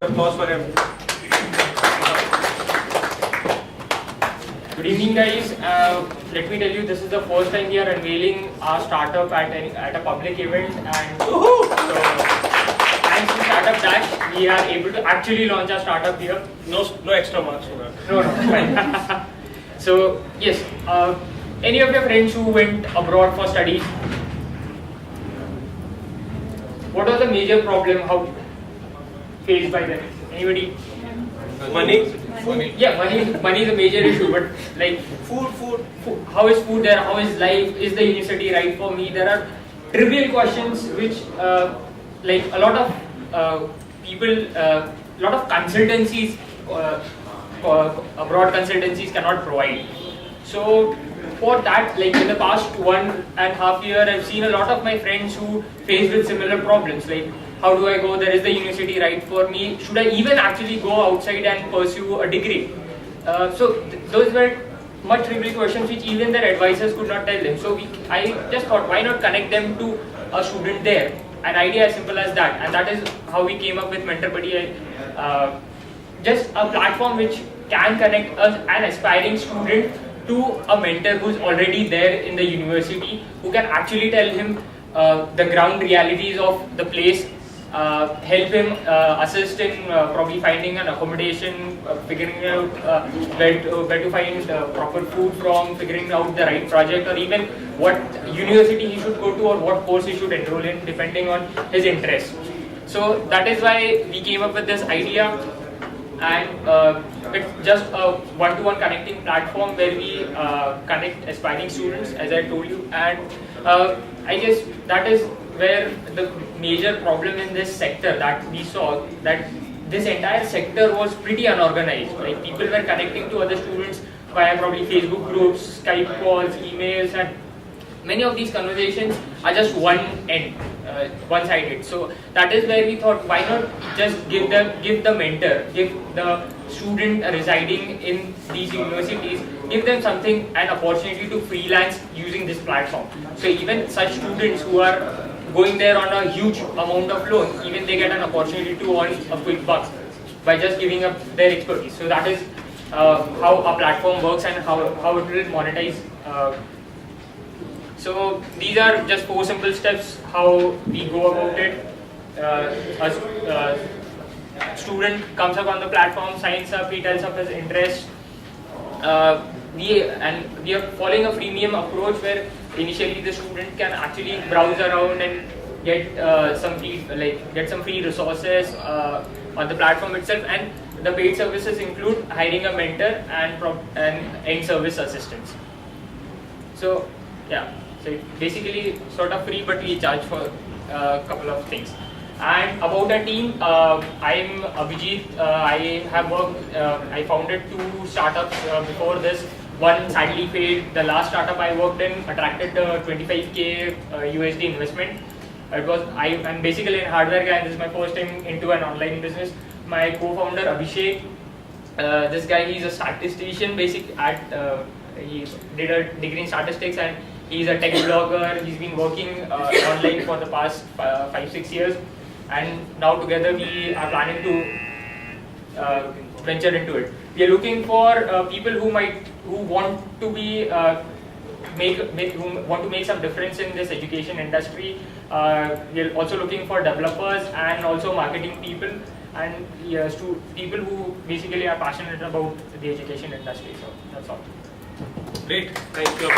Applause for him. Good evening, guys. Let me tell you, this is the first time we are unveiling our startup at a public event, and so thanks to Startup Dash, we are able to actually launch our startup here. No extra marks for that. No, fine. So yes, any of your friends who went abroad for studies? What was the major problem? How faced by them? Anybody? Money. Yeah, money is a major issue, but like food. How is food there? How is life? Is the university right for me? There are trivial questions which, like a lot of people, a lot of consultancies, abroad consultancies cannot provide. So for that, like in the past 1.5 years, I've seen a lot of my friends who faced with similar problems. Like, how do I go? There is the university right for me. Should I even actually go outside and pursue a degree? Those were much trivial questions which even their advisors could not tell them. So I just thought, why not connect them to a student there? An idea as simple as that, and that is how we came up with Mentor Buddy. Just a platform which can connect an aspiring student to a mentor who's already there in the university, who can actually tell him the ground realities of the place, help him assist in probably finding an accommodation, figuring out where to find proper food from, figuring out the right project, or even what university he should go to or what course he should enroll in depending on his interest. So that is why we came up with this idea, and it's just a one-to-one connecting platform where we connect aspiring students, as I told you, and I guess that is where the major problem in this sector that we saw, that this entire sector was pretty unorganized. Like, people were connecting to other students via probably Facebook groups, Skype calls, emails, and many of these conversations are just one-sided. So that is where we thought, why not just give the mentor, give the student residing in these universities, give them an opportunity to freelance using this platform. So even such students who are going there on a huge amount of loan, even they get an opportunity to earn a quick buck by just giving up their expertise. So that is how our platform works and how it will monetize. So these are just 4 simple steps how we go about it. A student comes up on the platform, signs up, he tells up his interest. We are following a freemium approach where initially the student can actually browse around and get some free resources on the platform itself, and the paid services include hiring a mentor and end service assistance. So yeah, so it's basically sort of free, but we charge for a couple of things. And about our team, I'm Abhijit. I founded 2 startups before this. One sadly failed. The last startup I worked in attracted the 25K USD investment. I'm basically a hardware guy, and this is my first time into an online business. My co-founder Abhishek, this guy, he's a statistician. He did a degree in statistics, and he's a tech blogger. He's been working online for the past 5-6 years, and now together we are planning to venture into it. We are looking for people who want to make some difference in this education industry. We are also looking for developers and also marketing people, and people who basically are passionate about the education industry. So that's all. Great, thank you.